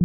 I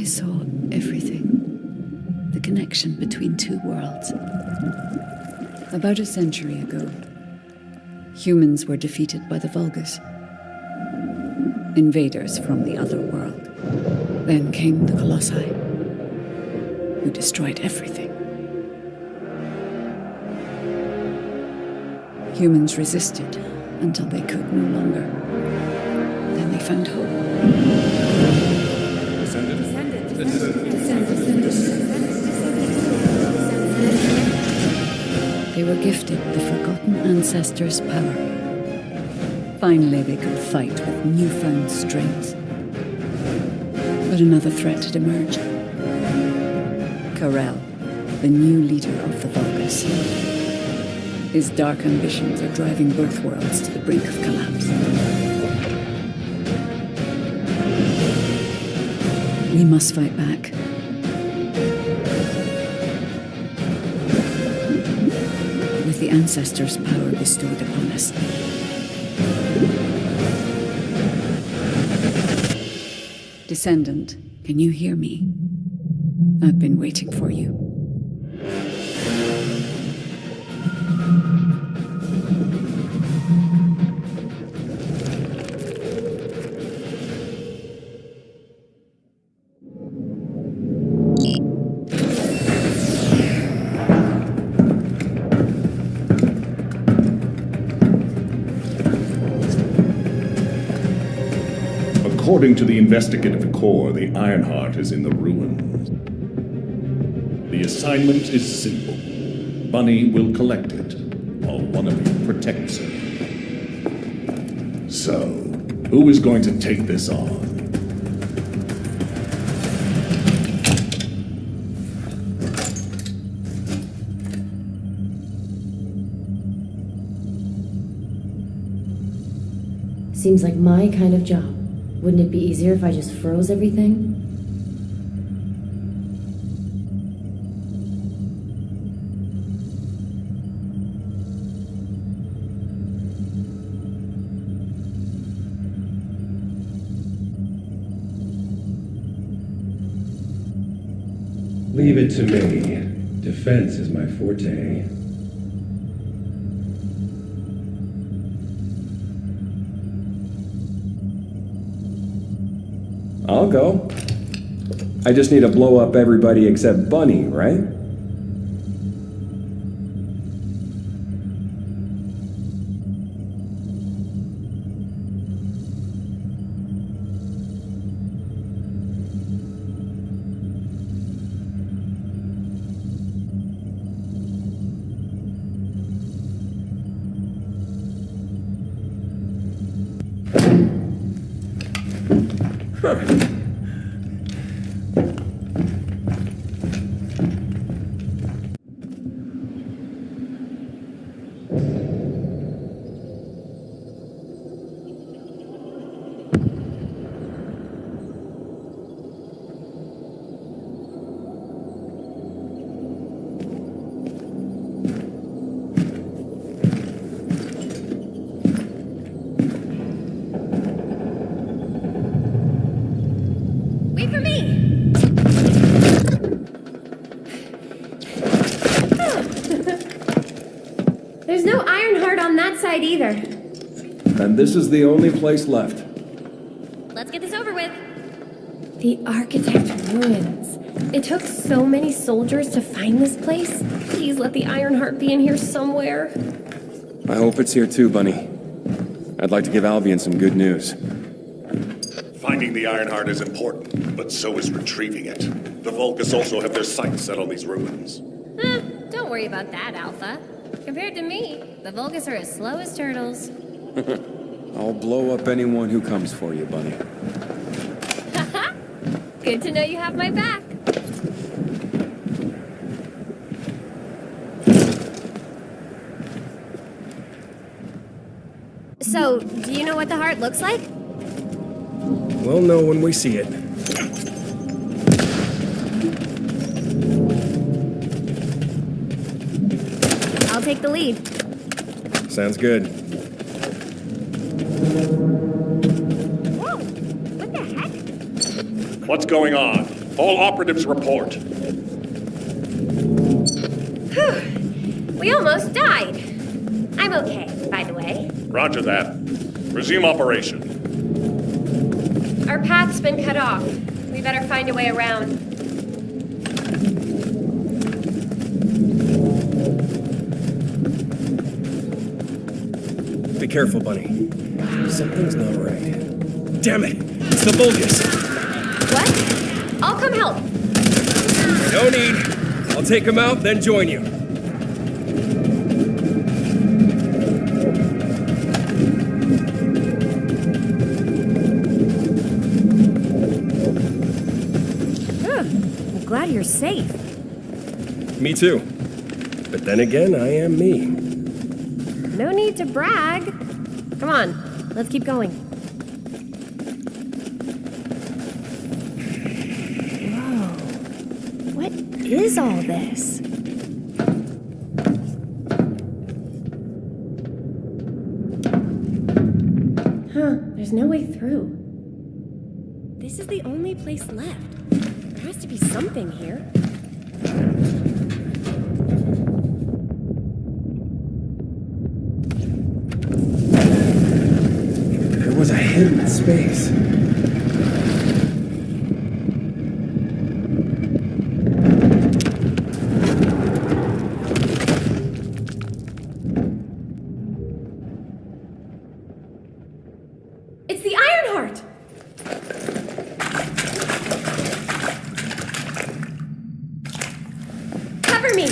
saw everything. The connection between two worlds. About a century ago, humans were defeated by the Vulgus. Invaders from the other world. Then came the Colossi, who destroyed everything. Humans resisted until they could no longer. Then they found hope. They were gifted the forgotten ancestors' power. Finally, they could fight with newfound strength. But another threat had emerged. Karel, the new leader of the Vulgus. His dark ambitions are driving both worlds to the brink of collapse. We must fight back. With the ancestors' power bestowed upon us. Descendant, can you hear me? I've been waiting for you. According to the investigative corps, the Ironheart is in the ruins. The assignment is simple. Bunny will collect it, while one of you protects her. So, who is going to take this on? Seems like my kind of job. Wouldn't it be easier if I just froze everything? Leave it to me. Defense is my forte. I'll go. I just need to blow up everybody except Bunny, right? no Ironheart on that side either. And this is the only place left. Let's get this over with. The Architect Ruins. It took so many soldiers to find this place. Please let the Ironheart be in here somewhere. I hope it's here too, Bunny. I'd like to give Albion some good news. Finding the Ironheart is important, but so is retrieving it. The Vulgus also have their sights set on these ruins. Don't worry about that, Alpha. Compared to me, the Vulgus are as slow as turtles. I'll blow up anyone who comes for you, Bunny. Good to know you have my back. So, do you know what the heart looks like? We'll know when we see it. I'll take the lead. Sounds good. Whoa! What the heck? What's going on? All operatives report. We almost died. I'm okay, by the way. Roger that. Resume operation. Our path's been cut off. We better find a way around. Be careful, Bunny. Something's not right. Damn it! It's the Vulgus! What? I'll come help. No need. I'll take him out, then join you. I'm glad you're safe. Me too. But then again, I am me. No need to brag. Come on, let's keep going. Whoa. What is all this? There's no way through. This is the only place left. There has to be something here. There was a hidden space. It's the Ironheart! Cover me!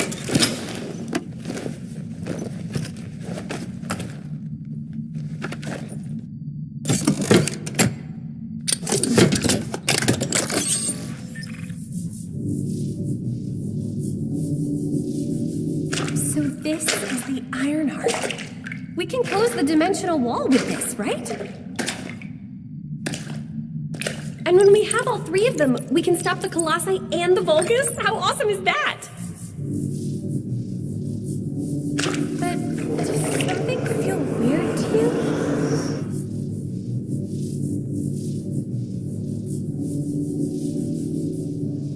So this is the Ironheart. We can close the dimensional wall with this, right? And when we have all three of them, we can stop the Colossi and the Vulgus? How awesome is that? But does something feel weird to you?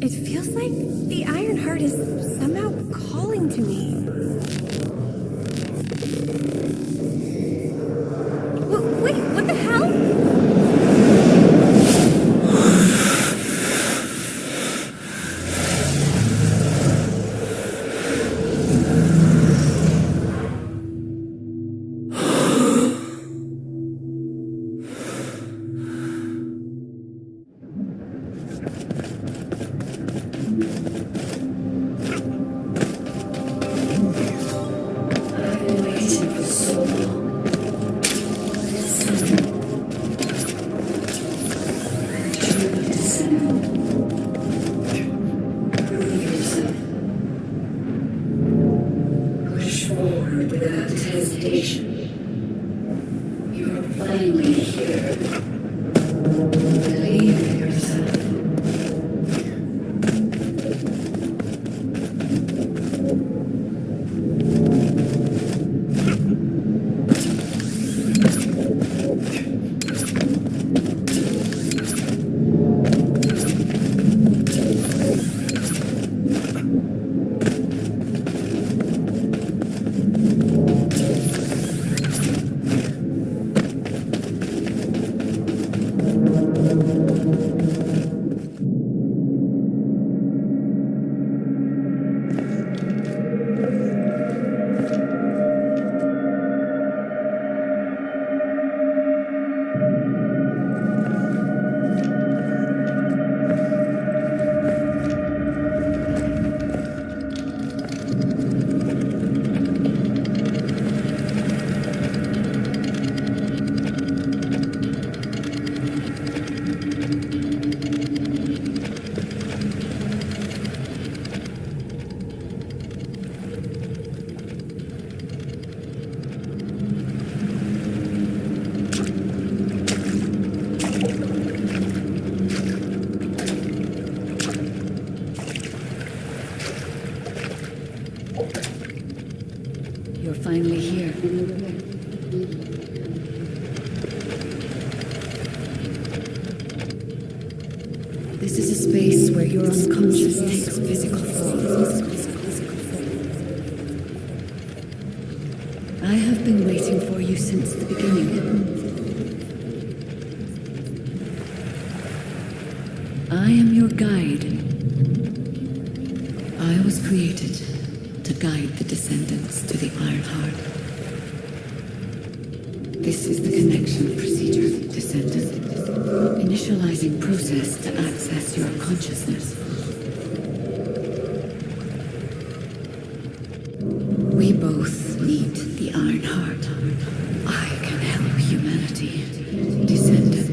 It feels like the Ironheart is somehow calling to me. Wait, what the hell? I've been waiting for so long. True descendant. Prove yourself. Push forward without hesitation. You're finally here. Believe in yourself. This is a space where your unconscious takes physical form. I have been waiting for you since the beginning. I am your guide. I was created to guide the descendants to the Iron Heart. This is the connection procedure, descendant. Initializing process to access your consciousness. We both need the Iron Heart. I can help humanity, descendant.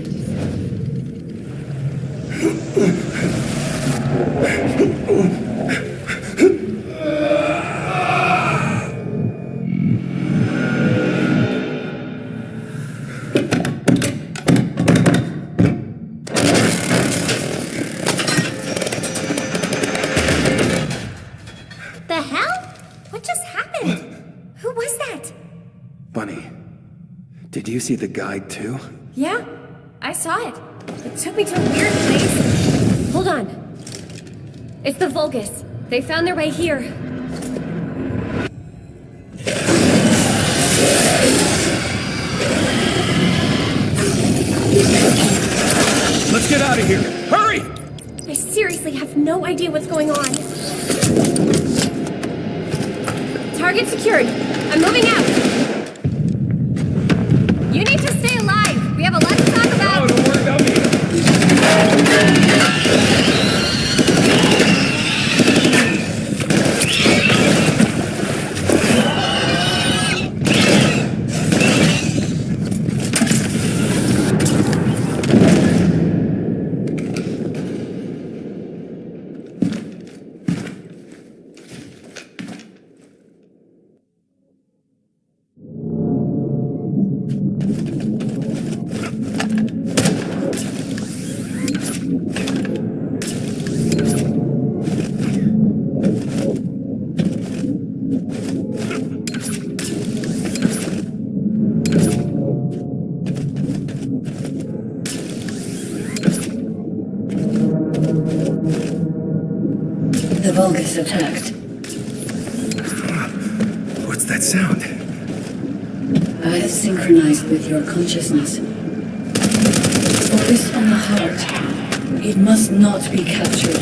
The hell? What just happened? Who was that? Bunny, did you see the guide too? Yeah, I saw it. It took me to a weird place. Hold on. It's the Vulgus. They found their way here. Let's get out of here! Hurry! I seriously have no idea what's going on. Target secured. I'm moving out. You need to stay alive. We have a lot to talk about. Oh, don't worry about me. The Vulgus attacked. What's that sound? I have synchronized with your consciousness. Focus on the heart. It must not be captured.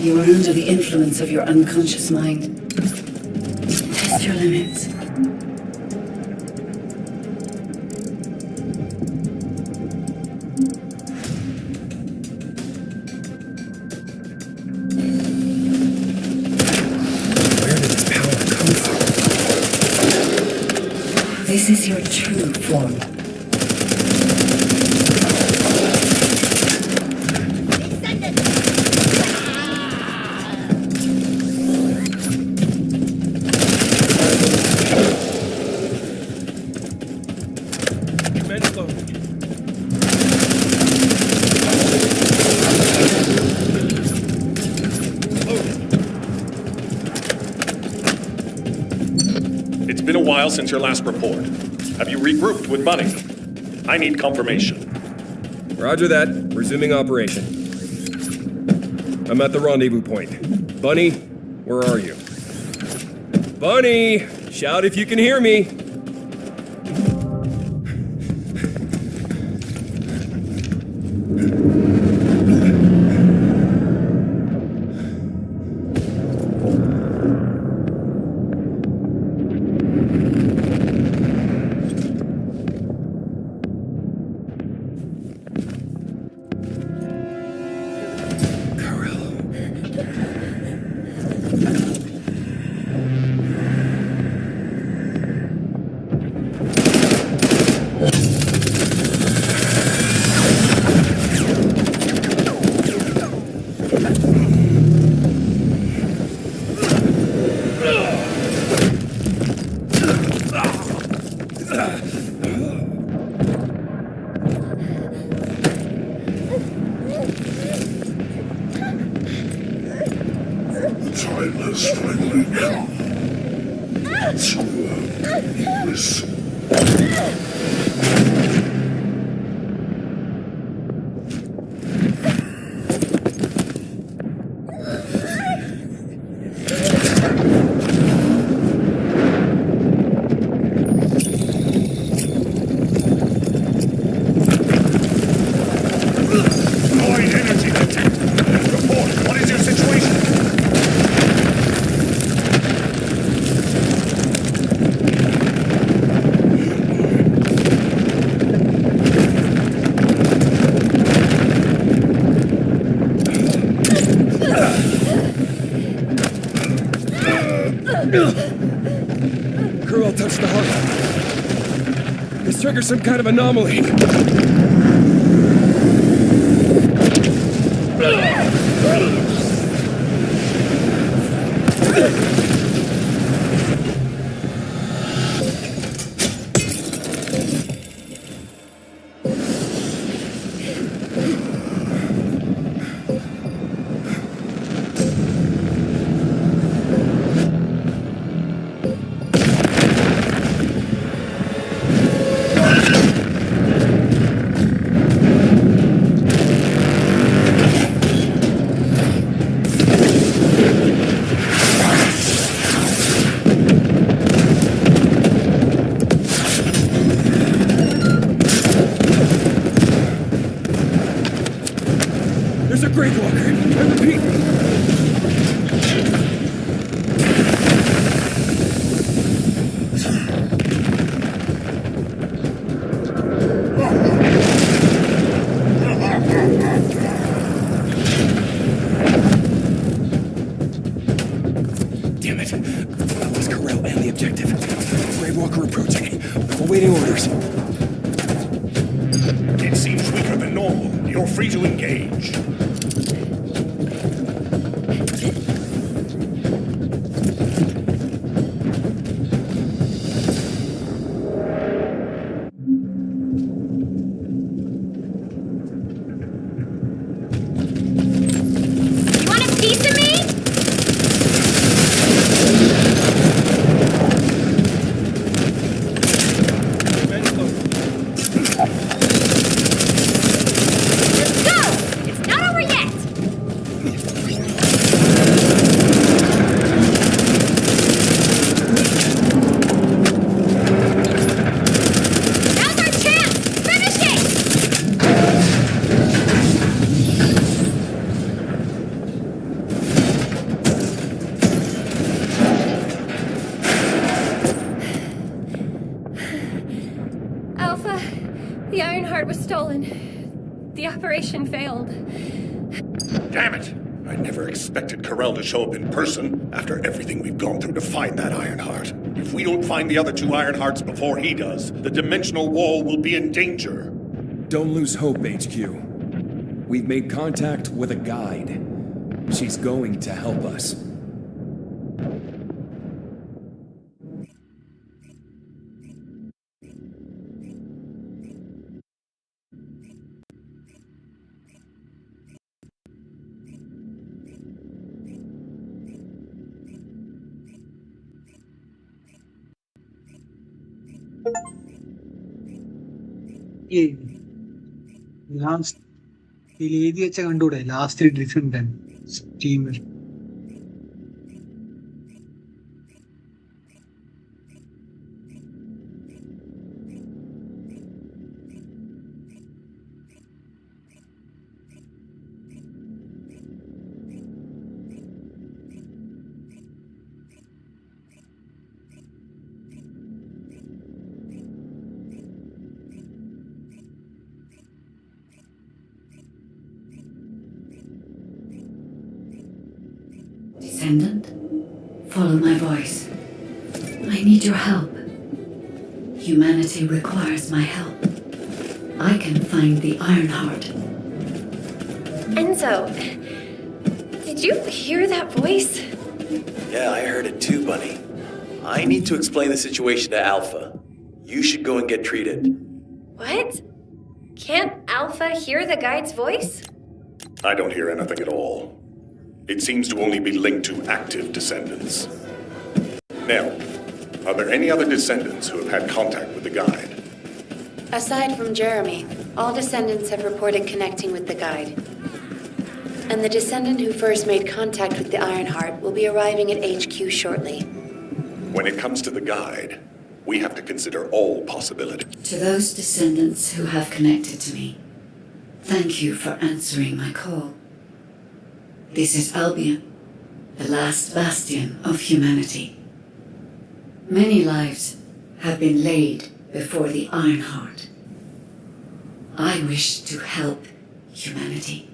You are under the influence of your unconscious mind. Test your limits. Where did this power come from? This is your true form. Commence loading. It's been a while since your last report. Have you regrouped with Bunny? I need confirmation. Roger that. Resuming operation. I'm at the rendezvous point. Bunny, where are you? Bunny! Shout if you can hear me! Time has finally come to this. Void energy detected. Report, what is your situation? Kurl touched the heart. This triggers some kind of anomaly. There's a Grave Walker. I repeat. Damn it. I lost Corell and the objective. Grave Walker approaching. Awaiting orders. It seems weaker than normal. You're free to engage. You want a piece of me? Let's go! It's not over yet! Now's our chance! Finish it! Alpha, the Ironheart was stolen. The operation failed. Damn it! I never expected Corell to show up in person after everything we've gone through to find that Ironheart. If we don't find the other two Ironhearts before he does, the dimensional wall will be in danger. Don't lose hope, HQ. We've made contact with a guide. She's going to help us. Last ഇതിൽ എഴുതി വെച്ച കണ്ടൂടെ last descendant Steamer. Descendant, follow my voice. I need your help. Humanity requires my help. I can find the Ironheart. Enzo, did you hear that voice? Yeah, I heard it too, Bunny. I need to explain the situation to Alpha. You should go and get treated. What? Can't Alpha hear the guide's voice? I don't hear anything at all. It seems to only be linked to active descendants. Now, are there any other descendants who have had contact with the guide? Aside from Jeremy, all descendants have reported connecting with the guide. And the descendant who first made contact with the Ironheart will be arriving at HQ shortly. When it comes to the guide, we have to consider all possibilities. To those descendants who have connected to me, thank you for answering my call. This is Albion, the last bastion of humanity. Many lives have been laid before the Ironheart. I wish to help humanity.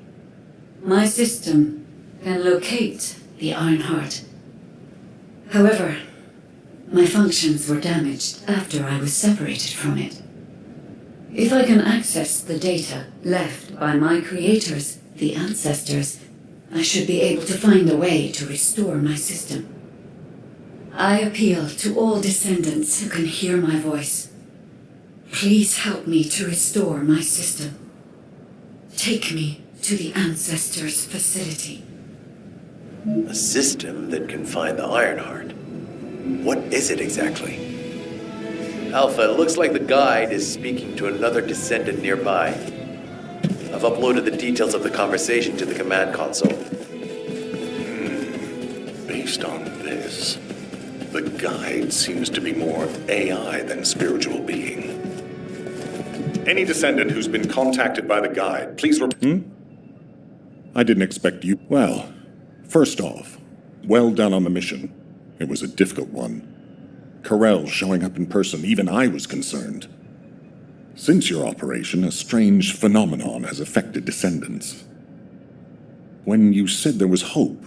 My system can locate the Ironheart. However, my functions were damaged after I was separated from it. If I can access the data left by my creators, the ancestors, I should be able to find a way to restore my system. I appeal to all descendants who can hear my voice. Please help me to restore my system. Take me to the ancestors' facility. A system that can find the Ironheart. What is it exactly? Alpha, it looks like the guide is speaking to another descendant nearby. I've uploaded the details of the conversation to the command console. Based on this, the guide seems to be more AI than spiritual being. Any descendant who's been contacted by the guide, please I didn't expect you. Well, first off, well done on the mission. It was a difficult one. Carell showing up in person, even I was concerned. Since your operation, a strange phenomenon has affected descendants. When you said there was hope,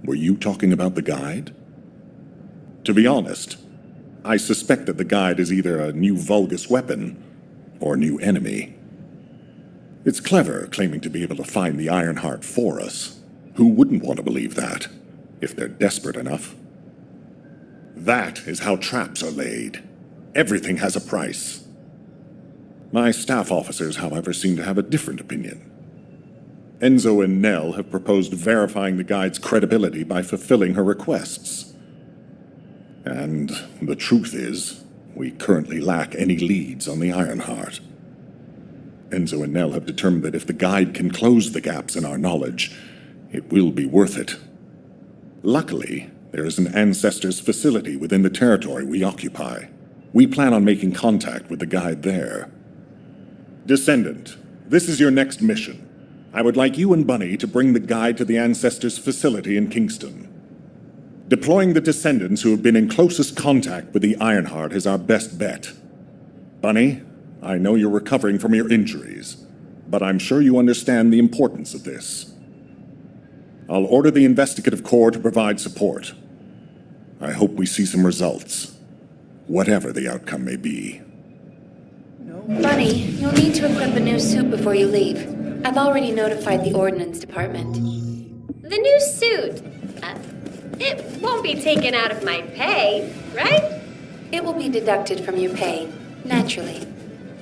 were you talking about the guide? To be honest, I suspect that the guide is either a new Vulgus weapon or a new enemy. It's clever claiming to be able to find the Ironheart for us. Who wouldn't want to believe that, if they're desperate enough? That is how traps are laid. Everything has a price. My staff officers, however, seem to have a different opinion. Enzo and Nell have proposed verifying the guide's credibility by fulfilling her requests. And the truth is, we currently lack any leads on the Ironheart. Enzo and Nell have determined that if the guide can close the gaps in our knowledge, it will be worth it. Luckily, there is an Ancestors facility within the territory we occupy. We plan on making contact with the guide there. Descendant, this is your next mission. I would like you and Bunny to bring the guide to the Ancestors facility in Kingston. Deploying the descendants who have been in closest contact with the Ironheart is our best bet. Bunny, I know you're recovering from your injuries, but I'm sure you understand the importance of this. I'll order the Investigative Corps to provide support. I hope we see some results, whatever the outcome may be. Bunny, you'll need to equip a new suit before you leave. I've already notified the Ordnance Department. The new suit. It won't be taken out of my pay, right? It will be deducted from your pay, naturally.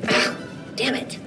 Ah, damn it.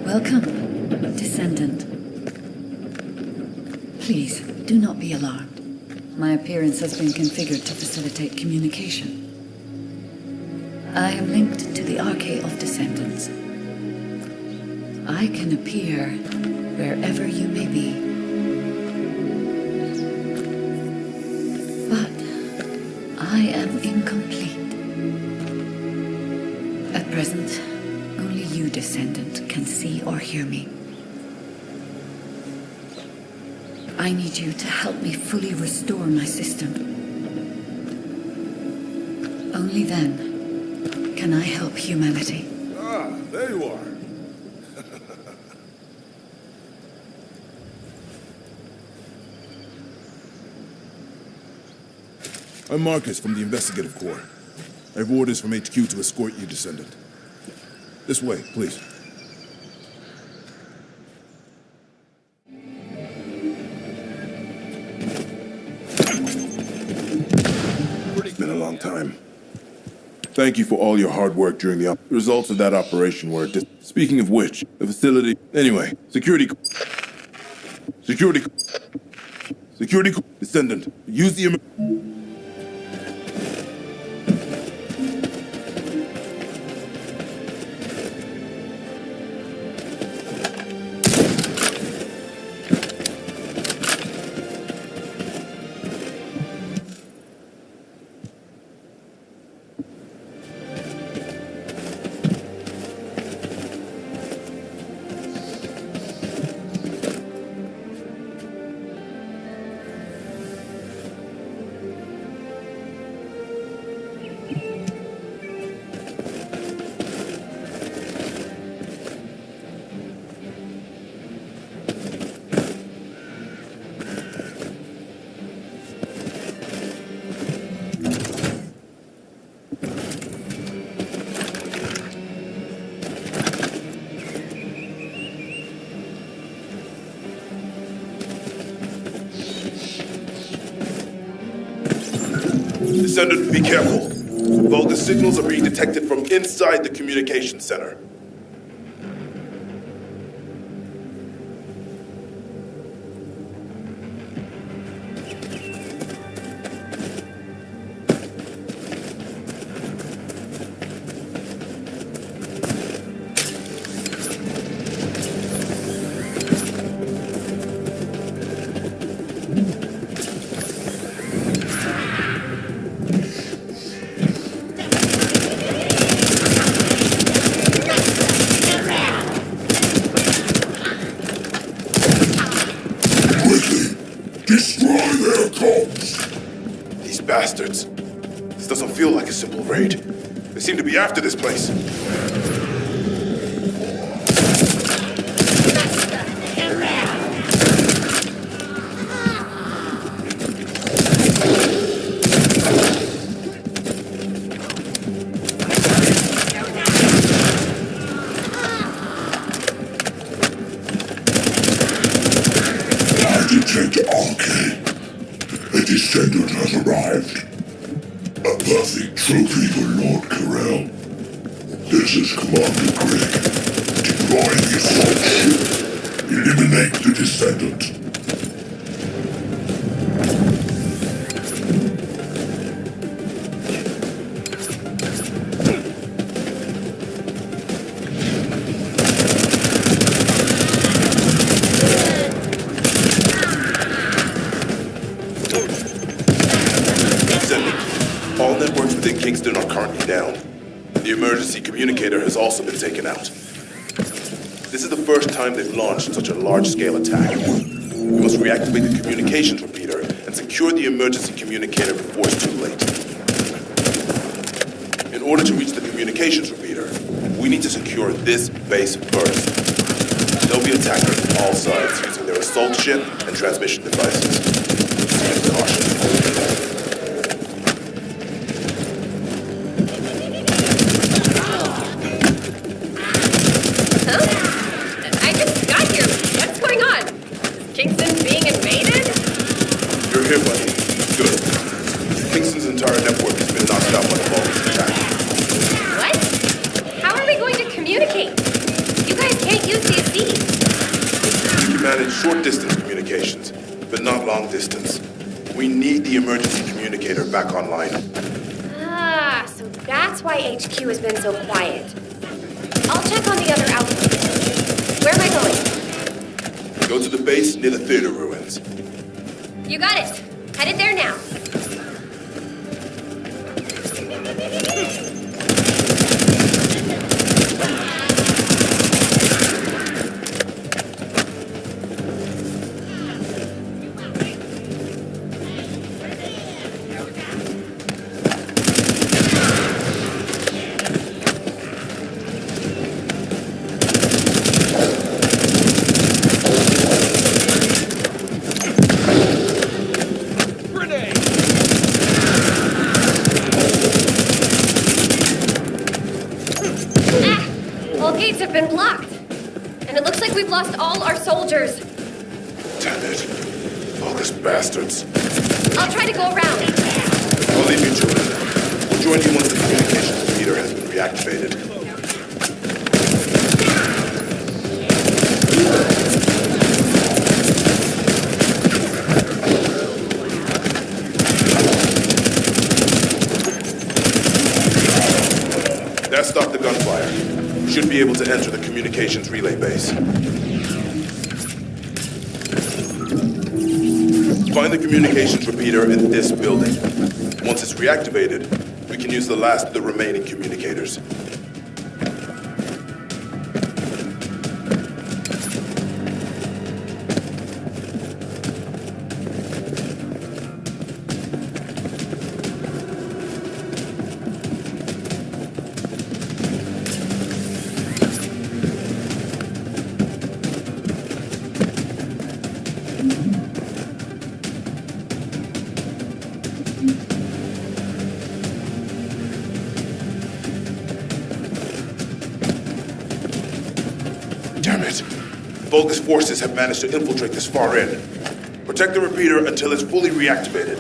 Welcome, descendant. Please, do not be alarmed. My appearance has been configured to facilitate communication. I am linked to the Arcade of Descendants. I can appear wherever you may be. But I am incomplete. At present, only you, descendant, can see or hear me. I need you to help me fully restore my system. Only then can I help humanity. Ah, there you are. I'm Marcus from the Investigative Corps. I have orders from HQ to escort you, Descendant. This way, please. It's been a long time. Thank you for all your hard work during the results of that operation were speaking of which, the facility... Anyway, security... Descendant, use the... Descendant, be careful. Vulgar signals are being detected from inside the communication center. Destroy their comms! These bastards. This doesn't feel like a simple raid. They seem to be after this place. Detect Arcade. A descendant has arrived. A perfect trophy for Lord Carell. This is Commander Greg. Deploy the assault ship. Eliminate the descendant. within Kingston are currently down. The emergency communicator has also been taken out. This is the first time they've launched such a large-scale attack. We must reactivate the communications repeater and secure the emergency communicator before it's too late. In order to reach the communications repeater, we need to secure this base first. There'll be attackers from all sides using their assault ship and transmission devices. Proceed with caution. I just got here. What's going on? Is Kingston being invaded? You're here, buddy. Good. Kingston's entire network has been knocked out by the Vulcan's attack. What? How are we going to communicate? You guys can't use CSD. We can manage short-distance communications, but not long-distance. We need the emergency communicator back online. Ah, so that's why HQ has been so quiet. I'll check on the other outposts. Where am I going? Go to the base near the theater ruins. You got it. Headed there now. All gates have been blocked. And it looks like we've lost all our soldiers. Damn it. Vulgus bastards. I'll try to go around. I'll leave you to it. We'll join you once the communications repeater has been reactivated. That stopped the gunfire. Should be able to enter the communications relay base. Find the communications repeater in this building. Once it's reactivated, we can use the last of the remaining communicators. Damn it. Vulgus forces have managed to infiltrate this far in. Protect the repeater until it's fully reactivated.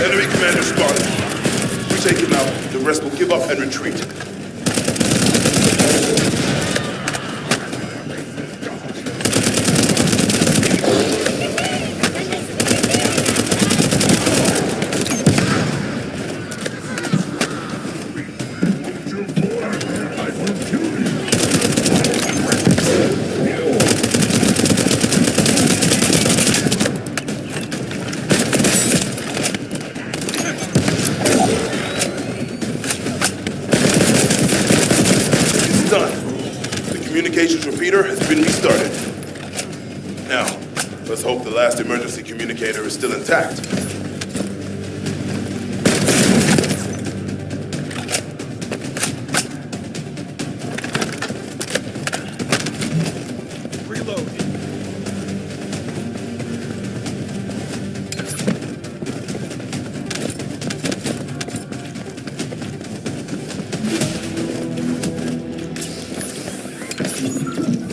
Enemy commander spotted. We take him out, the rest will give up and retreat. communications repeater has been restarted. Now, let's hope the last emergency communicator is still intact.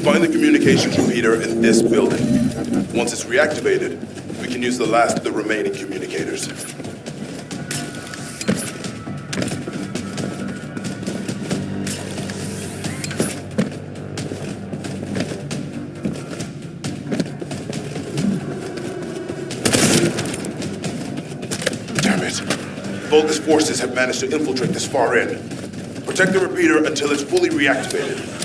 Find the communications repeater in this building. Once it's reactivated, we can use the last of the remaining communicators. Damn it. Vulgus forces have managed to infiltrate this far in. Protect the repeater until it's fully reactivated.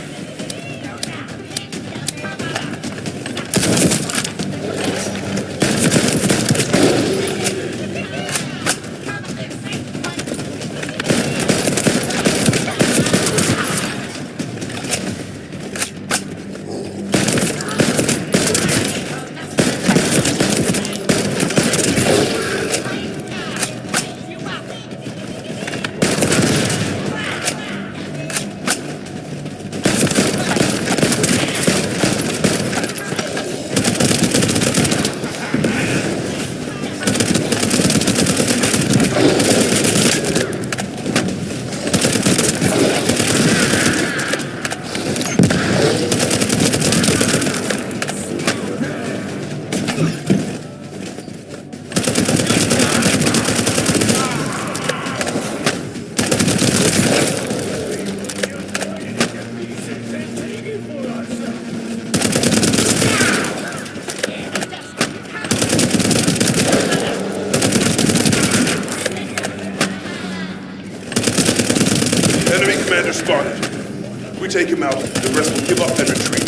Commander spotted. We take him out, the rest will give up and retreat.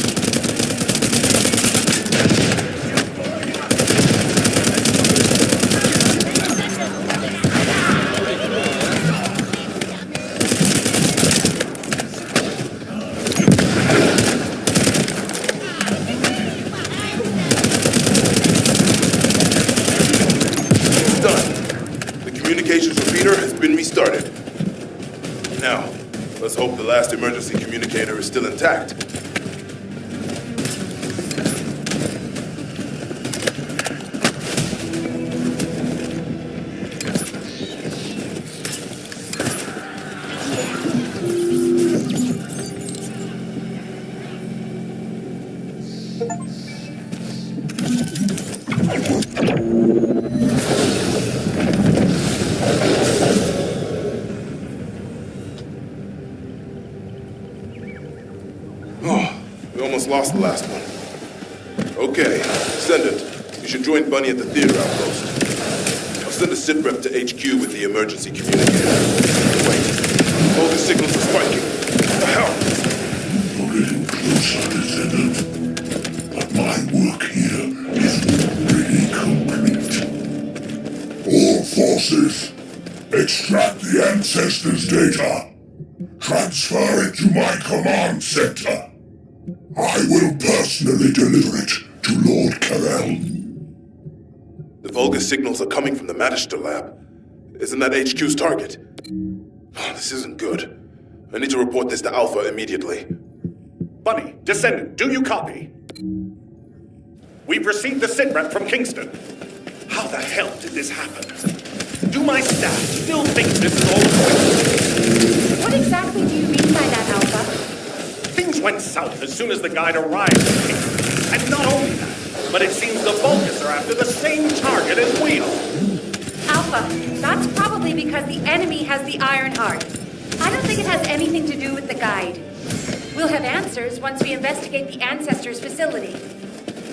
It's done. The communications repeater has been restarted. Now, let's hope the last emergency communicator is still intact. We almost lost the last one. Okay, Descendant, you should join Bunny at the theater outpost. I'll send a sit rep to HQ with the emergency communicator. Wait, all the signals are spiking. What the hell? You're getting closer, Descendant. But my work here is already complete. All forces, extract the Ancestors' data. Transfer it to my command center. I will personally deliver it to Lord Carell. The Vulgus signals are coming from the Magister lab. Isn't that HQ's target? Oh, this isn't good. I need to report this to Alpha immediately. Bunny, Descendant, do you copy? We've received the sitrep from Kingston. How the hell did this happen? Do my staff still think this is all a coincidence? What exactly do you mean by that, Alpha? Things went south as soon as the guide arrived in Kingston. And not only that, but it seems the Vulgus are after the same target as we are. Alpha, that's probably because the enemy has the Iron Heart. I don't think it has anything to do with the guide. We'll have answers once we investigate the Ancestors' facility.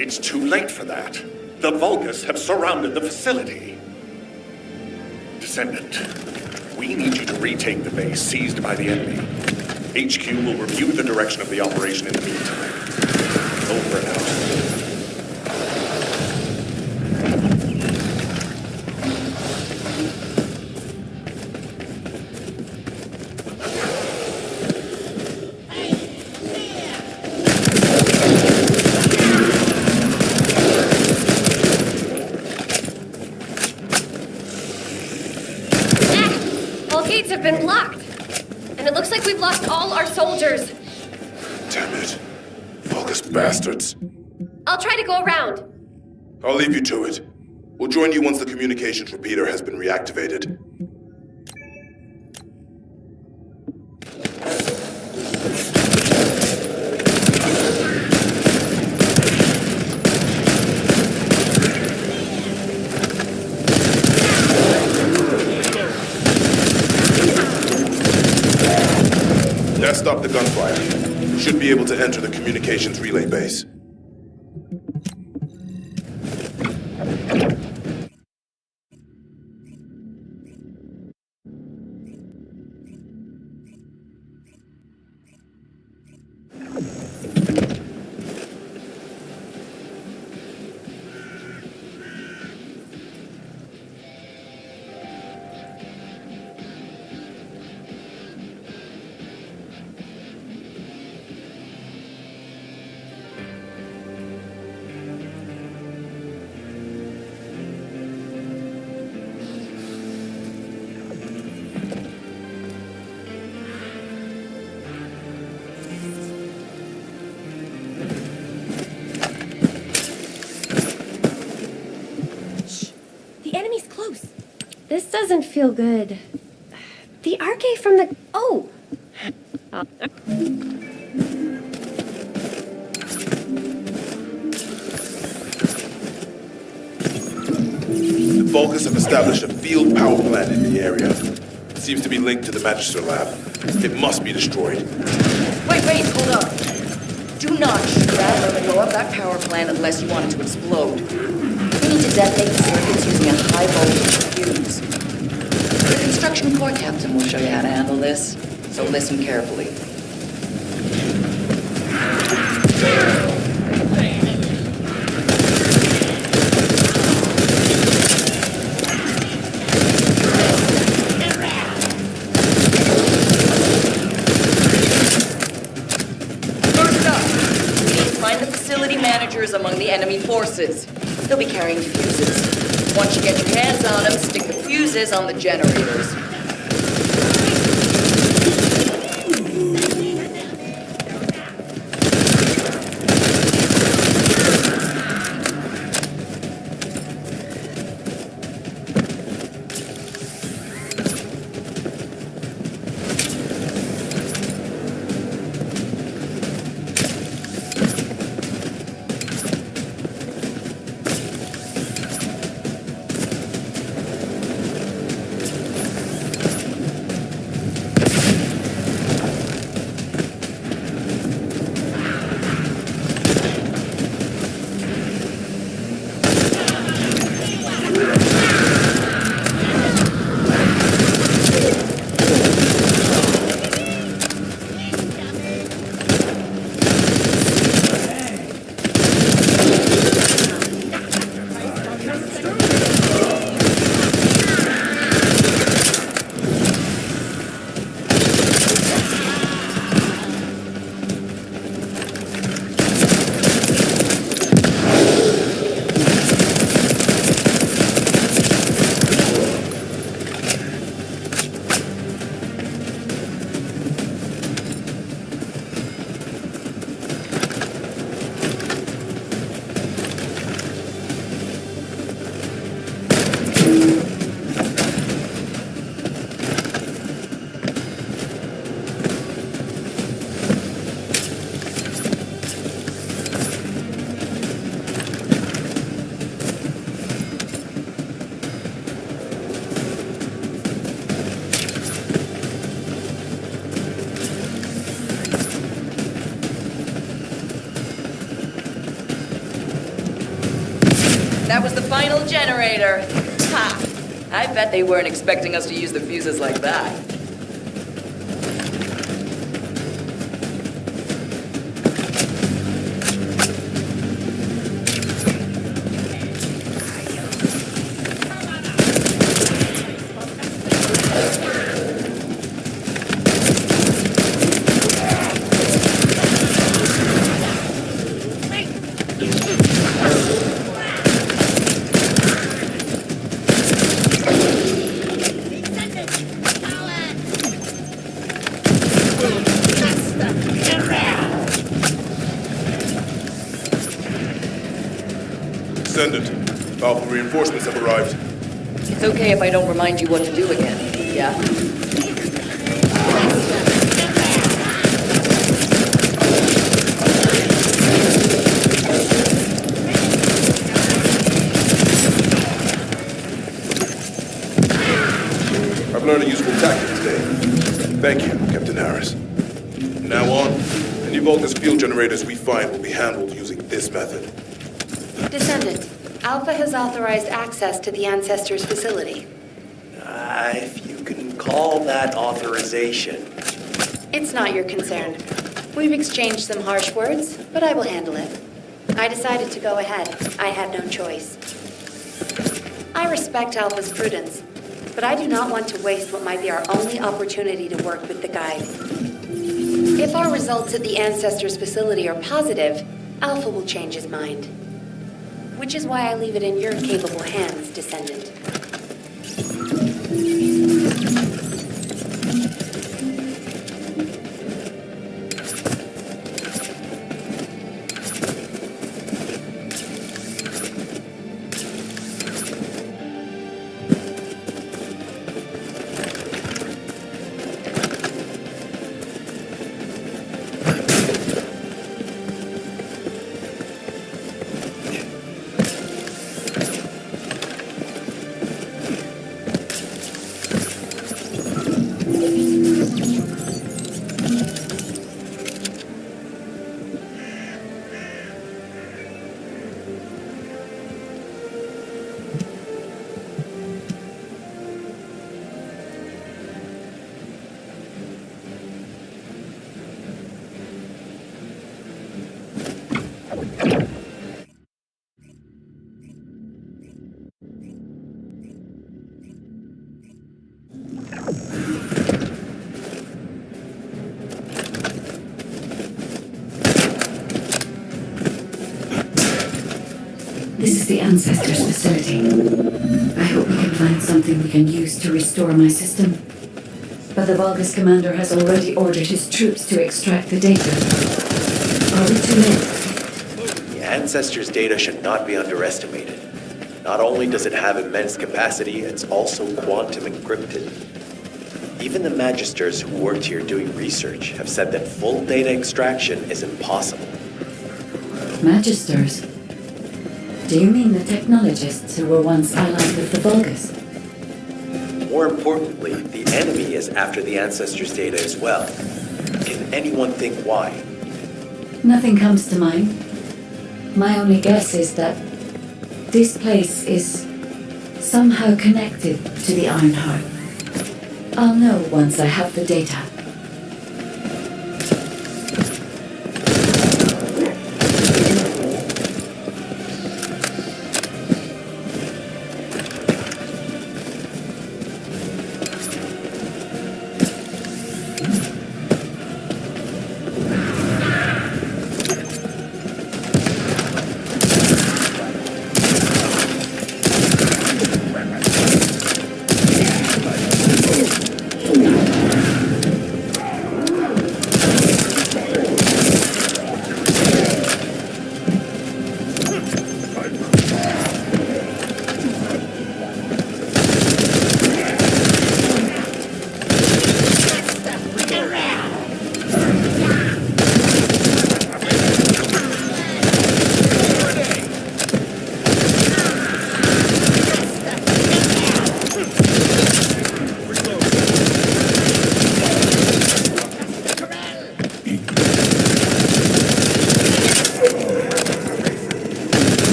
It's too late for that. The Vulgus have surrounded the facility. Descendant, we need you to retake the base seized by the enemy. HQ will review the direction of the operation in the meantime. Over and out. been blocked. And it looks like we've lost all our soldiers. Damn it. Vulgus bastards. I'll try to go around. I'll leave you to it. We'll join you once the communications repeater has been reactivated. That stopped the gunfire. We should be able to enter the communications relay base. This doesn't feel good. The arcade from the... Oh! The Vulgus have established a field power plant in the area. It seems to be linked to the Magister lab. It must be destroyed. Wait, hold up. Do not shoot that or blow up that power plant unless you want it to explode. We need to detonate the circuits using a high voltage fuse. The construction corps captain will show you how to handle this, so listen carefully. First up, we need to find the facility managers among the enemy forces. They'll be carrying fuses. Once you get your hands on them, stick the fuses on the generators. That was the final generator. Ha! I bet they weren't expecting us to use the fuses like that. Descendant, Alpha reinforcements have arrived. It's okay if I don't remind you what to do again, yeah? I've learned a useful tactic today. Thank you, Captain Harris. From now on, any Vulgus field generators we find will be handled using this method. Descendant, Alpha has authorized access to the Ancestors' facility. If you can call that authorization. It's not your concern. We've exchanged some harsh words, but I will handle it. I decided to go ahead. I had no choice. I respect Alpha's prudence, but I do not want to waste what might be our only opportunity to work with the Guide. If our results at the Ancestors' facility are positive, Alpha will change his mind. Which is why I leave it in your capable hands, Descendant. This is the Ancestors' facility. I hope we can find something we can use to restore my system. But the Vulgus commander has already ordered his troops to extract the data. Are we too late? The Ancestors' data should not be underestimated. Not only does it have immense capacity, it's also quantum encrypted. Even the Magisters who worked here doing research have said that full data extraction is impossible. Magisters? Do you mean the technologists who were once allied with the Vulgus? More importantly, the enemy is after the Ancestors' data as well. Can anyone think why? Nothing comes to mind. My only guess is that this place is somehow connected to the Ironheart. I'll know once I have the data.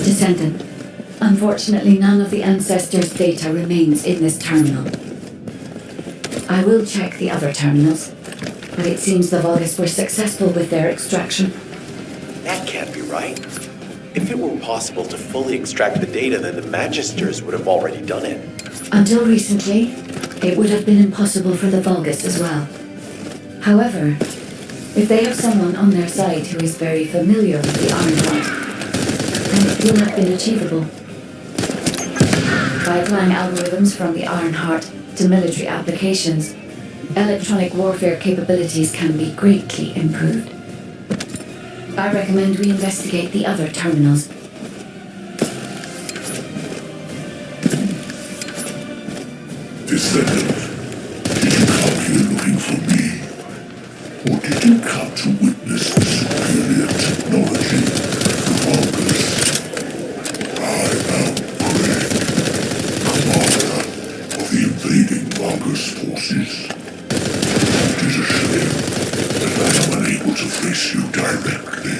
Descendant, unfortunately none of the Ancestors' data remains in this terminal. I will check the other terminals, but it seems the Vulgus were successful with their extraction. That can't be right. If it were possible to fully extract the data, then the Magisters would have already done it. Until recently, it would have been impossible for the Vulgus as well. However, If they have someone on their side who is very familiar with the Ironheart, then it will have been achievable. By applying algorithms from the Ironheart to military applications, electronic warfare capabilities can be greatly improved. I recommend we investigate the other terminals. Descendant, did you come here looking for me? Or did you come to witness the superior technology of Vulgus? I am Greg, commander of the invading Vulgus forces. It is a shame that I am unable to face you directly.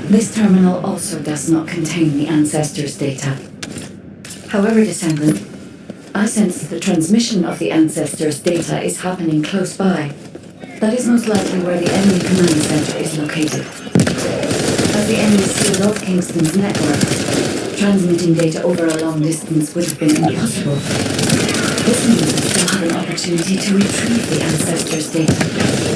This terminal also does not contain the Ancestors' data. However, Descendant, I sense the transmission of the Ancestors' data is happening close by. That is most likely where the enemy command center is located. As the enemy sealed off Kingston's network, transmitting data over a long distance would have been impossible. This means we still have an opportunity to retrieve the Ancestors' data.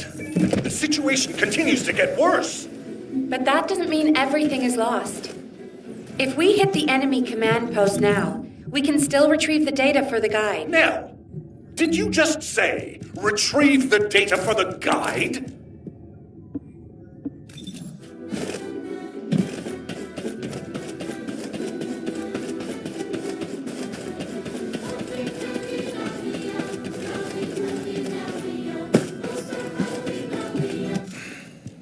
yet. The situation continues to get worse. But that doesn't mean everything is lost. If we hit the enemy command post now, we can still retrieve the data for the guide. Nell, did you just say, retrieve the data for the guide?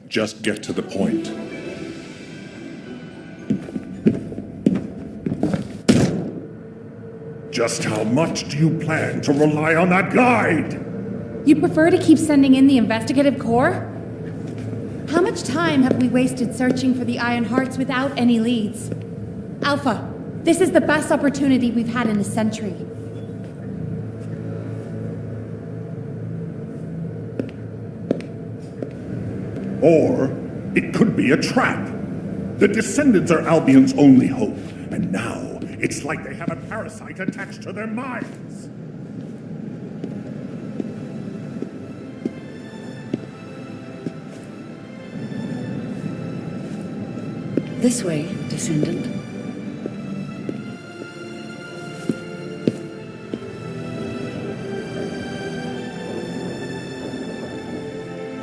Just get to the point. Just how much do you plan to rely on that guide? You prefer to keep sending in the investigative corps? How much time have we wasted searching for the Iron Hearts without any leads? Alpha, this is the best opportunity we've had in a century. Or it could be a trap. The descendants are Albion's only hope, and now it's like they have a parasite attached to their minds. This way, descendant.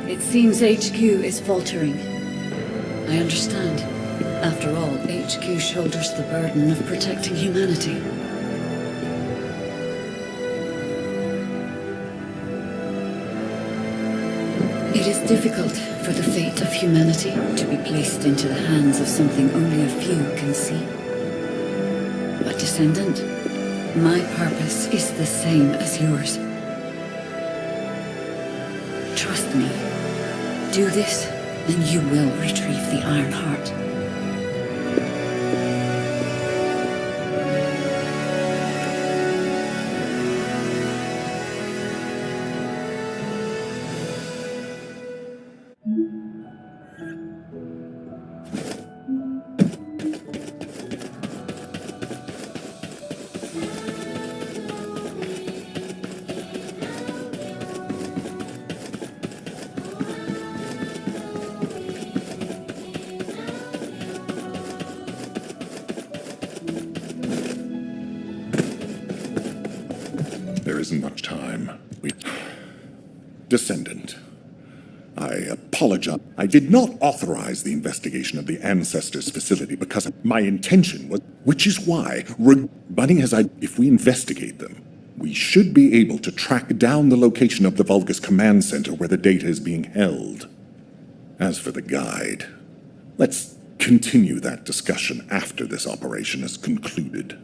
It seems HQ is faltering. I understand. After all, HQ shoulders the burden of protecting humanity. It is difficult for the fate of humanity to be placed into the hands of something only a few can see. But descendant, my purpose is the same as yours. Trust me. Do this, and you will retrieve the Iron Heart. There isn't much time. Descendant, I apologize. I did not authorize the investigation of the Ancestors facility because my intention was, which is why, if we investigate them, we should be able to track down the location of the Vulgus Command Center where the data is being held. As for the guide, let's continue that discussion after this operation is concluded.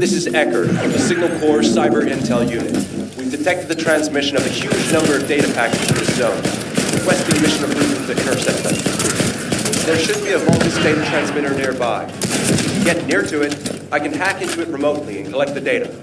This is Eckert from the Signal Corps Cyber Intel Unit. We've detected the transmission of a huge number of data packets to this zone, requesting mission approval to intercept them. There should be a Vulgus data transmitter nearby. If you get near to it, I can hack into it remotely and collect the data.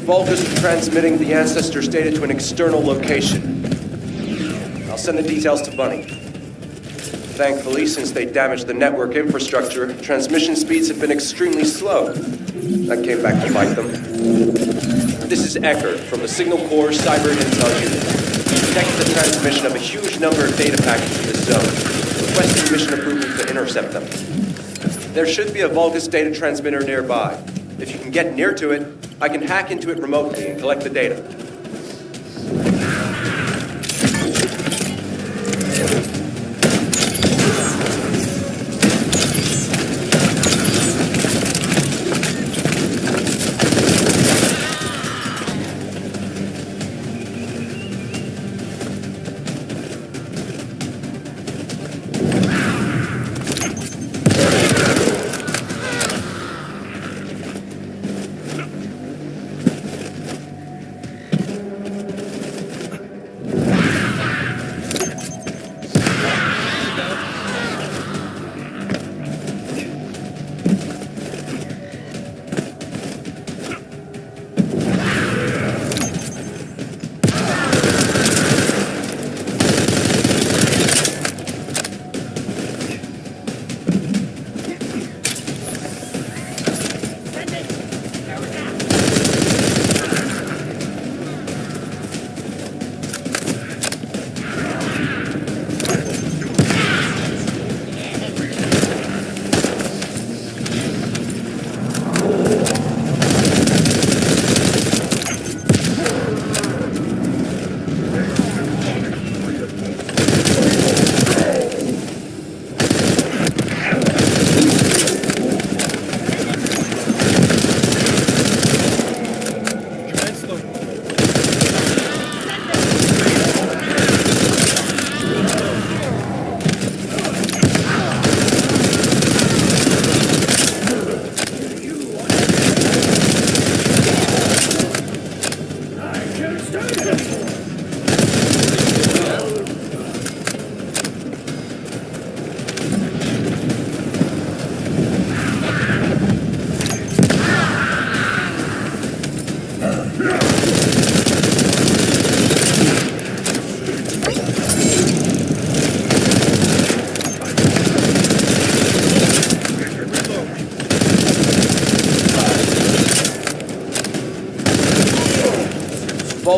Vulgus is transmitting the Ancestors' data to an external location. I'll send the details to Bunny. Thankfully, since they damaged the network infrastructure, transmission speeds have been extremely slow. That came back to bite them. This is Eckert from the Signal Corps Cyber Intel Unit. We detected the transmission of a huge number of data packets to this zone, requesting mission approval to intercept them. There should be a Vulgus data transmitter nearby. If you can get near to it, I can hack into it remotely and collect the data.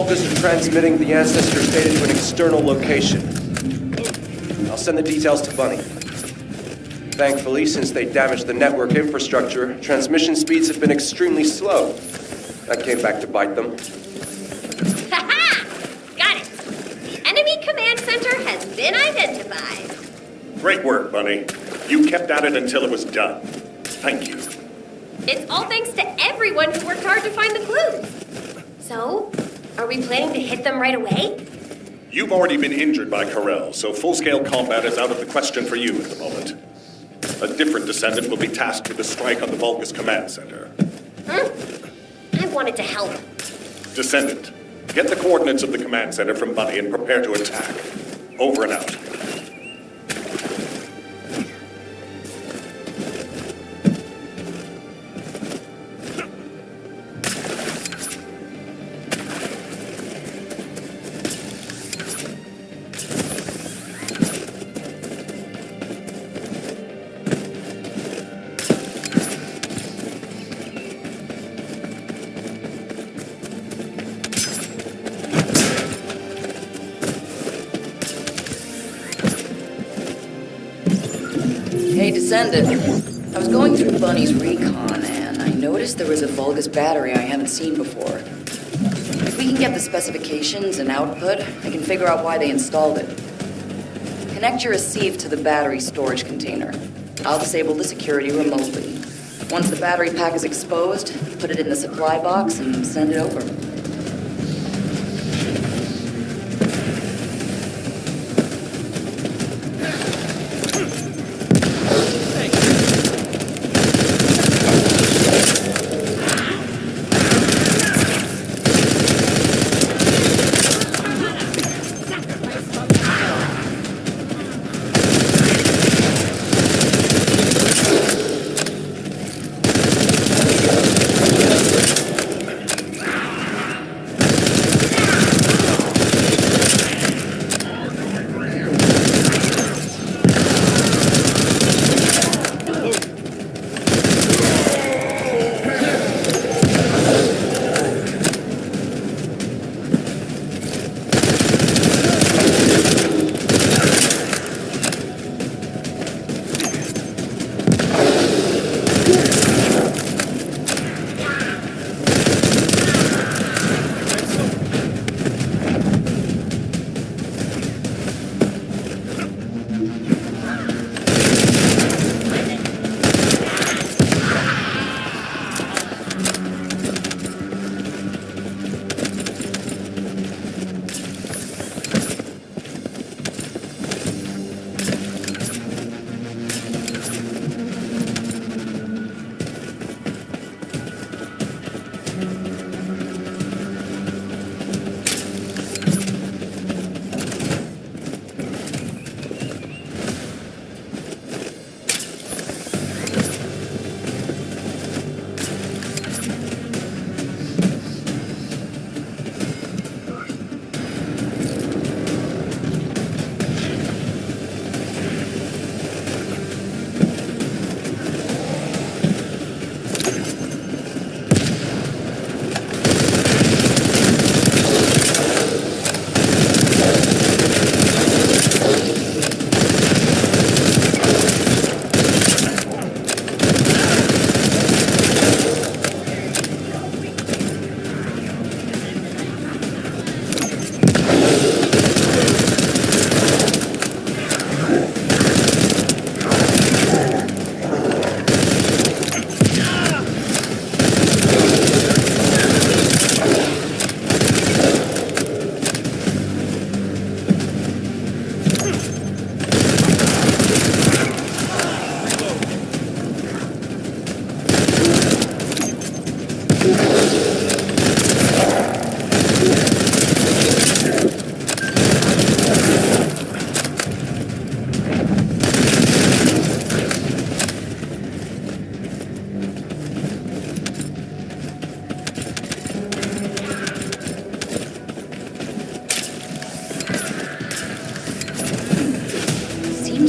Vulgus are transmitting the Ancestor's data to an external location. I'll send the details to Bunny. Thankfully, since they damaged the network infrastructure, transmission speeds have been extremely slow. That came back to bite them. Ha-ha! Got it! Enemy command center has been identified. Great work, Bunny. You kept at it until it was done. Thank you. It's all thanks to everyone who worked hard to find the clues. So, are we planning to hit them right away? You've already been injured by Corel, so full-scale combat is out of the question for you at the moment. A different descendant will be tasked with a strike on the Vulgus command center. I wanted to help. Descendant, get the coordinates of the command center from Bunny and prepare to attack. Over and out. Hey, Descendant. I was going through Bunny's recon, and I noticed there was a Vulgus battery I haven't seen before. If we can get the specifications and output, I can figure out why they installed it. Connect your receive to the battery storage container. I'll disable the security remotely. Once the battery pack is exposed, put it in the supply box and send it over.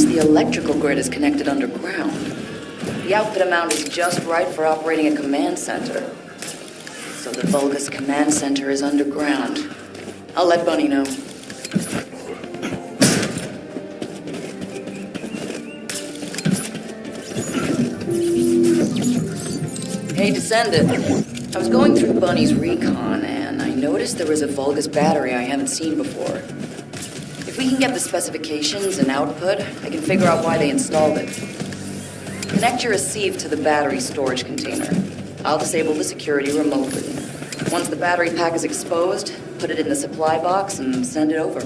The electrical grid is connected underground. The output amount is just right for operating a command center. So the Vulgus command center is underground. I'll let Bunny know. Hey, Descendant. I was going through Bunny's recon, and I noticed there was a Vulgus battery I haven't seen before. If we can get the specifications and output, I can figure out why they installed it. Connect your receive to the battery storage container. I'll disable the security remotely. Once the battery pack is exposed, put it in the supply box and send it over.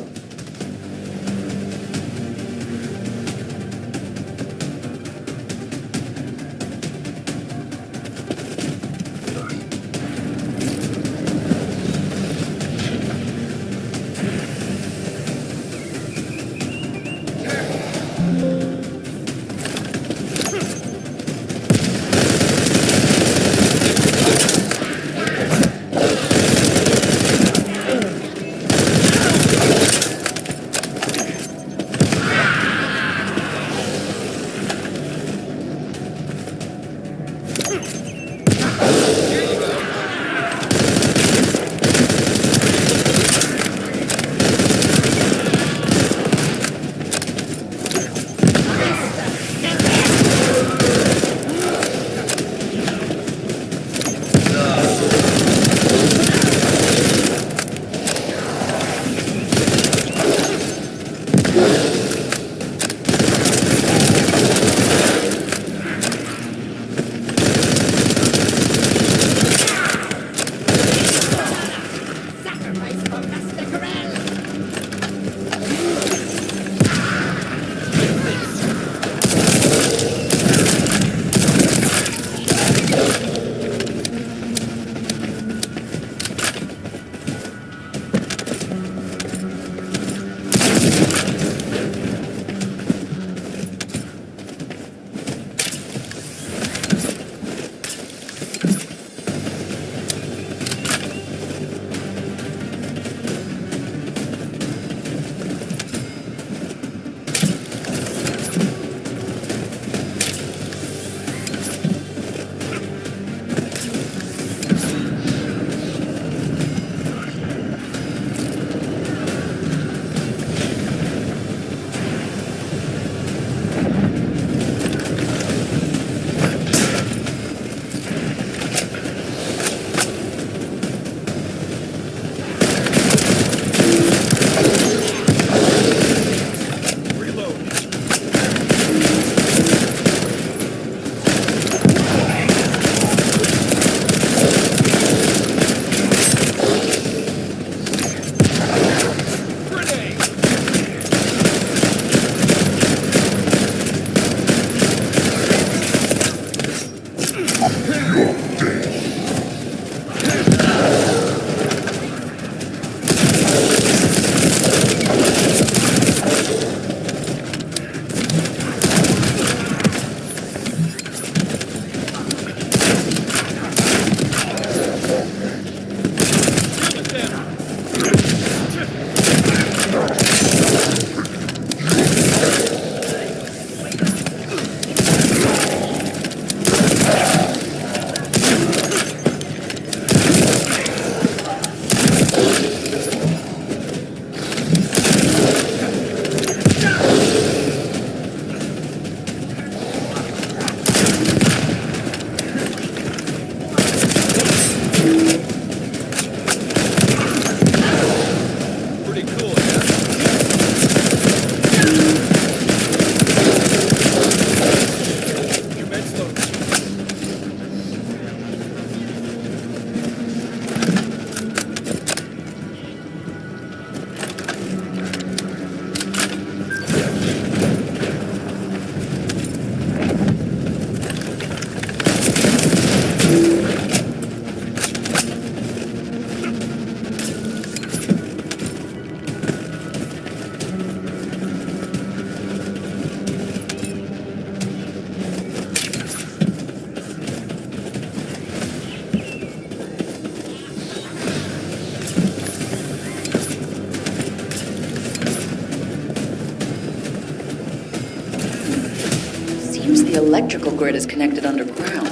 The electrical grid is connected underground.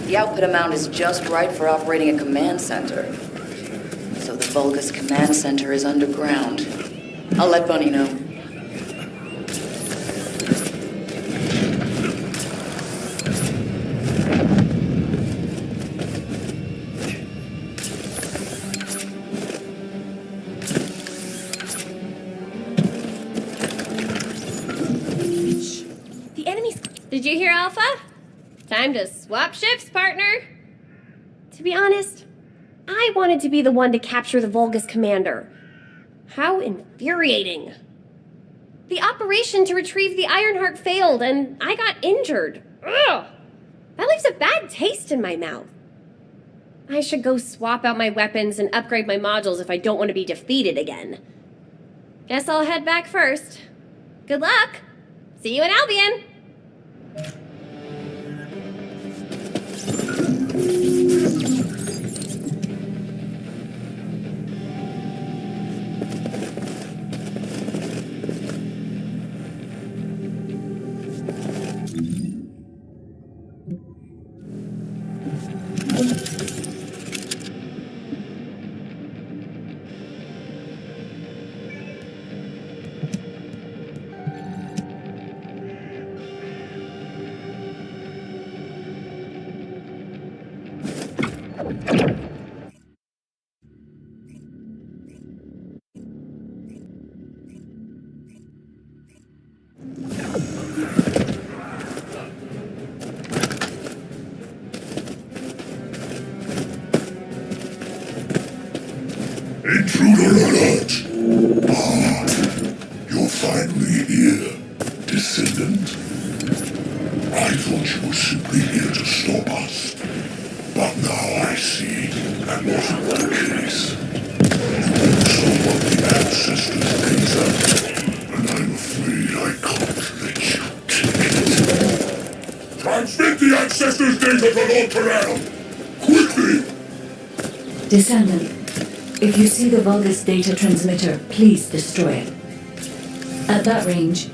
The output amount is just right for operating a command center. So the Vulgus command center is underground. I'll let Bunny know. The enemy's... Did you hear, Alpha? Time to swap shifts, partner. To be honest, I wanted to be the one to capture the Vulgus commander. How infuriating. The operation to retrieve the Ironheart failed, and I got injured. Ugh! That leaves a bad taste in my mouth. I should go swap out my weapons and upgrade my modules if I don't want to be defeated again. Guess I'll head back first. Good luck! See you in Albion! Intruder alert! Ah, you're finally here, descendant. I thought you were simply here to stop us. But now I see that wasn't the case. You also want the ancestors' data, and I'm afraid I can't let you take it. Transmit the ancestors' data to Lord Corral! Quickly! Descendant, if you see the Vulgus data transmitter, please destroy it. At that range,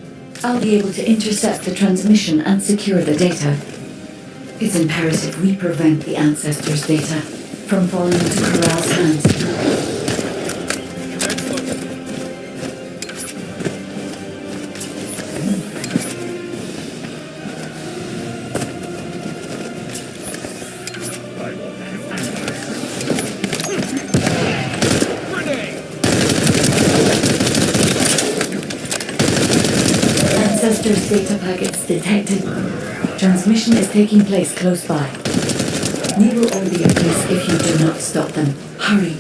I'll be able to intercept the transmission and secure the data. It's imperative we prevent the ancestors' data from falling into Corral's hands. Ancestors' data packets detected. Transmission is taking place close by. We will all be at risk if you do not stop them. Hurry.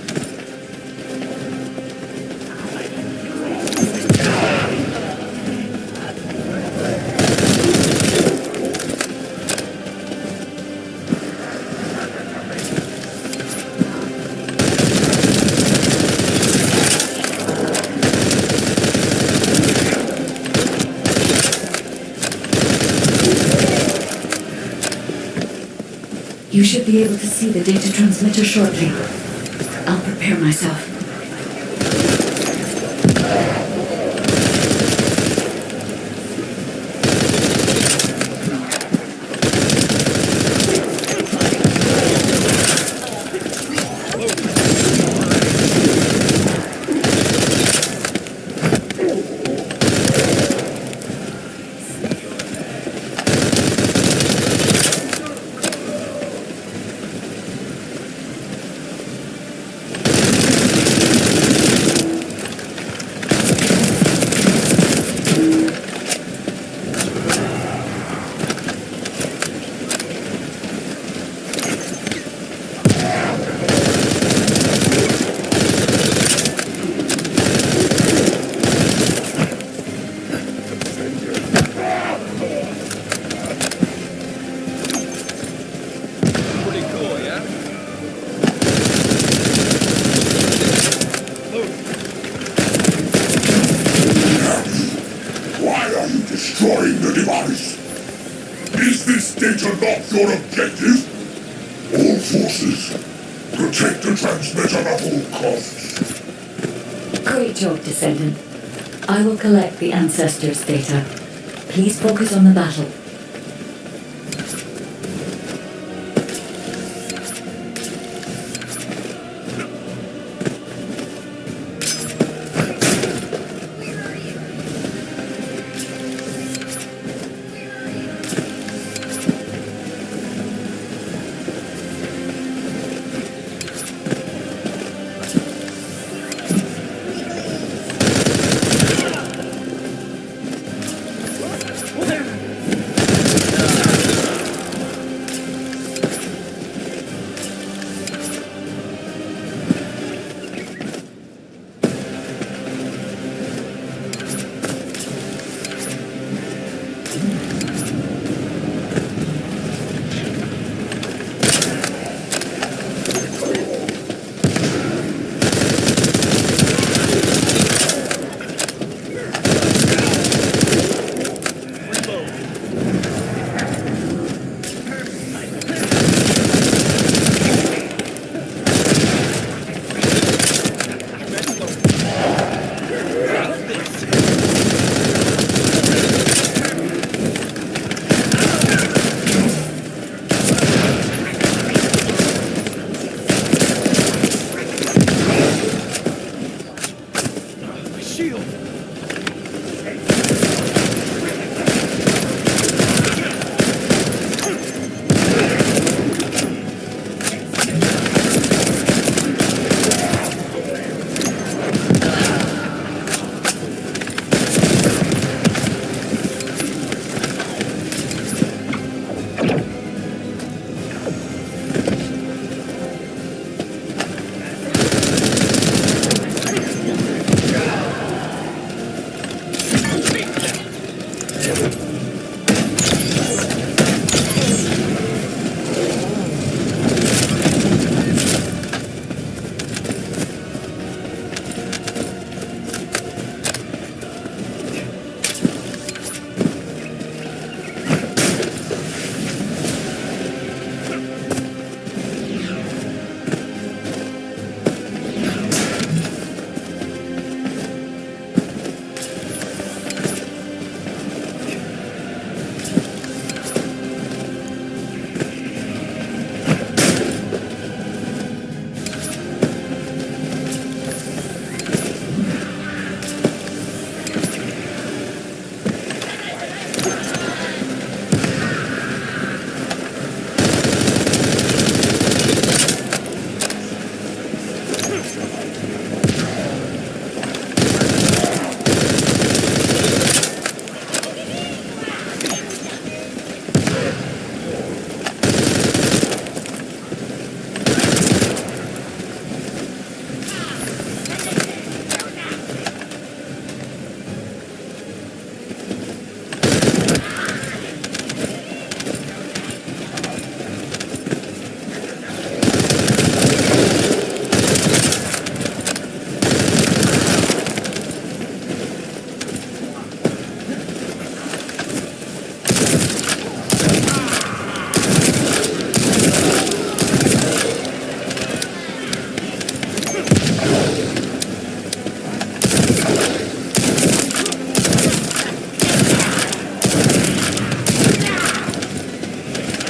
You should be able to see the data transmitter shortly. I'll prepare myself. Destroying the device. Is this data not your objective? All forces, protect the transmitter at all costs. Great job, Descendant. I will collect the ancestors' data. Please focus on the battle.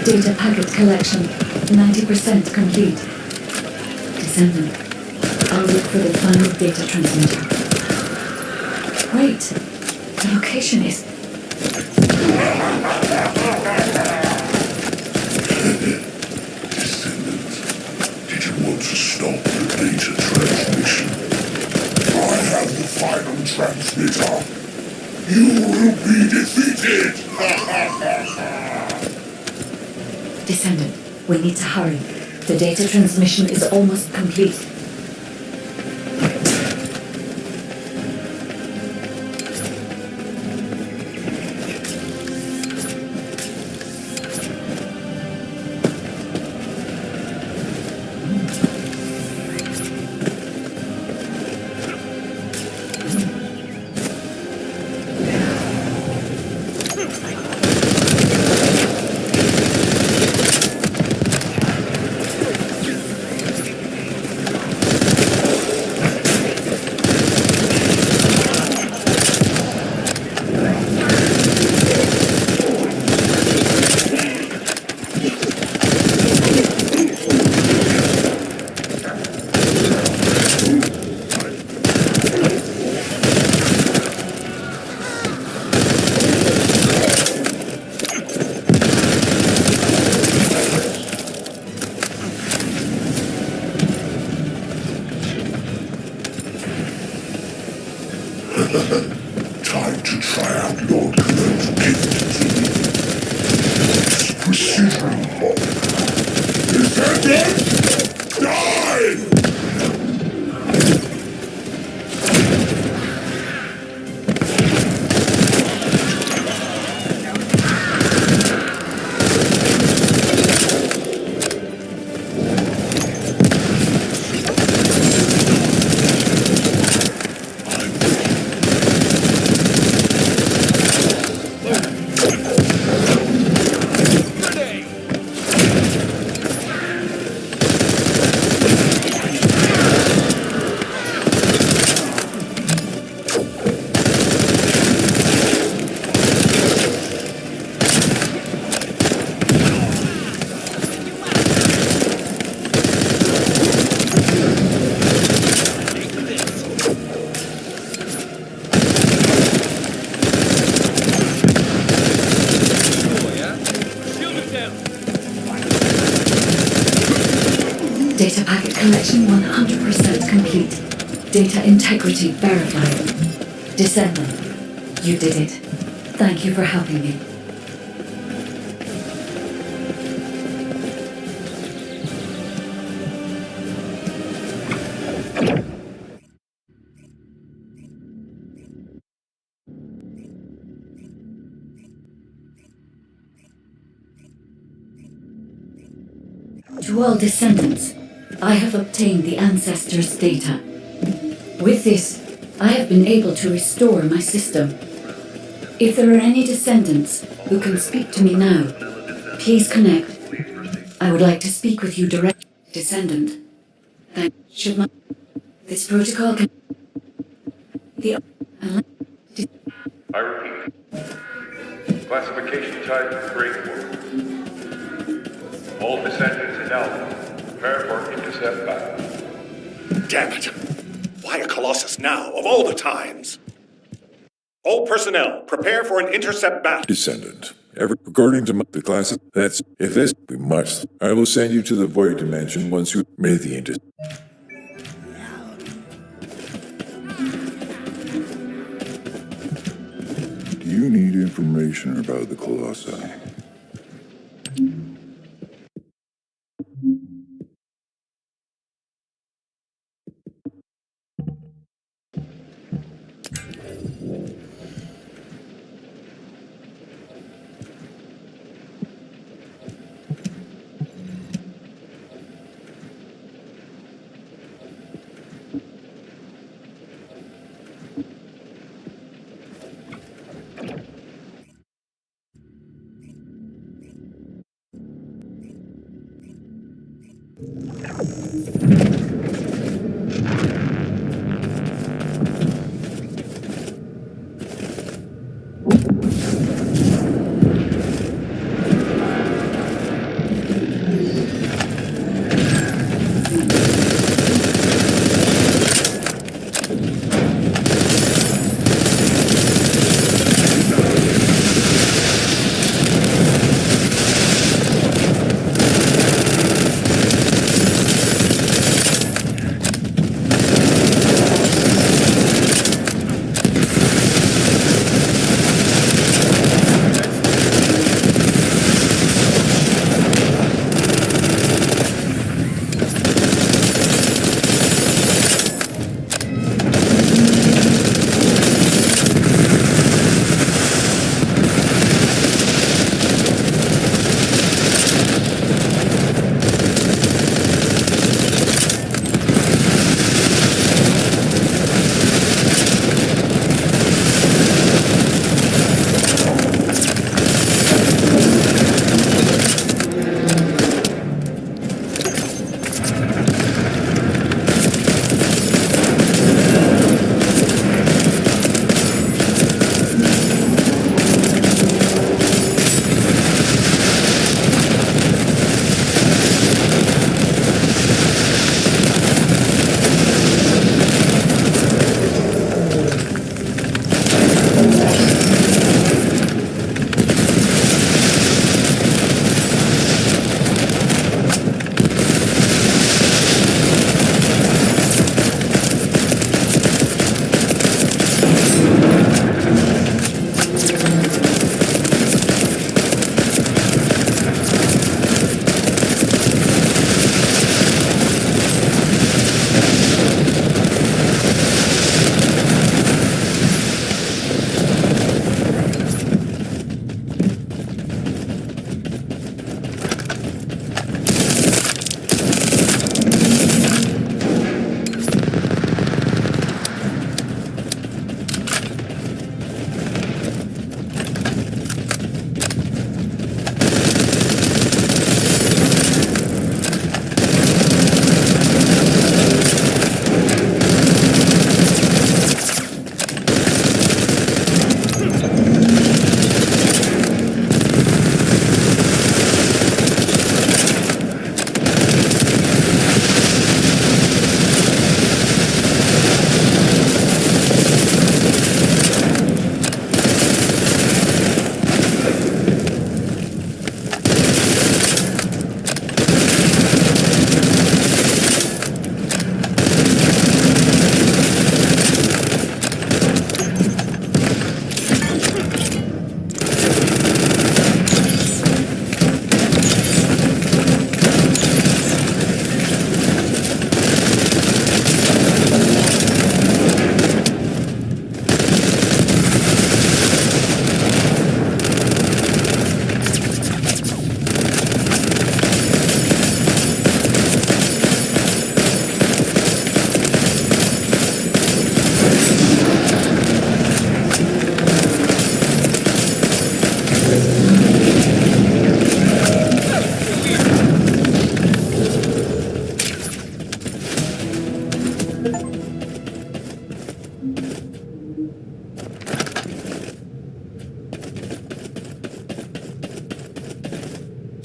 Data packet collection, 90% complete. Descendant, I'll look for the final data transmitter. Wait, the location is... Descendant, did you want to stop the data transmission? I have the final transmitter. You will be defeated! Descendant, we need to hurry. The data transmission is almost complete. Time to try out Lord Colonel's gift. Precision lock. Descendant! Die! Data packet collection 100% complete. Data integrity verified. Descendant, you did it. Thank you for helping me. To all descendants, I have obtained the ancestors' data. With this, I have been able to restore my system. If there are any descendants who can speak to me now, please connect. I would like to speak with you directly, descendant. Thank should my this protocol can the I repeat. Classification type grade 4. All descendants in Alpha, prepare for intercept battle. Damn it! Why a Colossus now, of all the times? All personnel, prepare for an intercept battle. Descendant. According to the class, that's if this we must. I will send you to the void dimension once you made the intercept. Do you need information about the Colossi?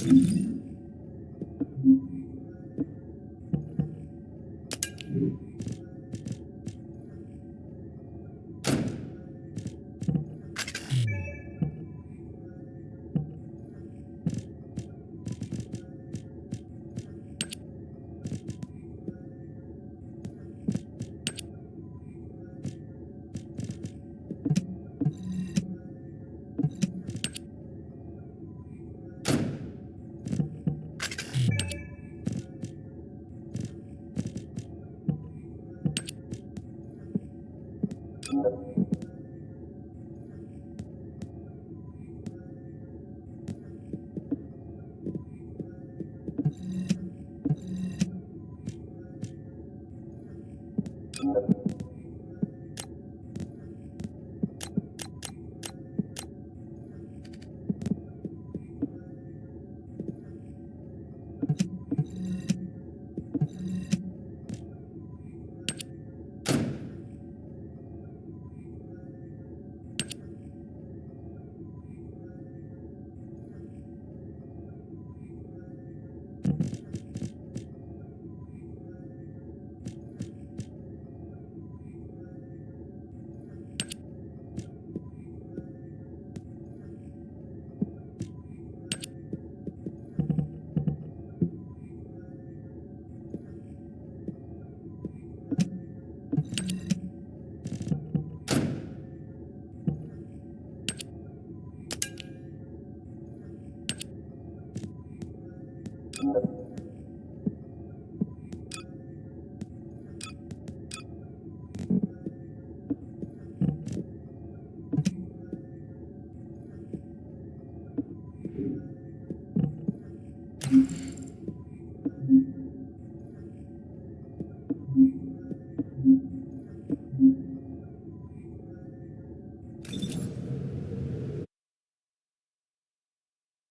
it.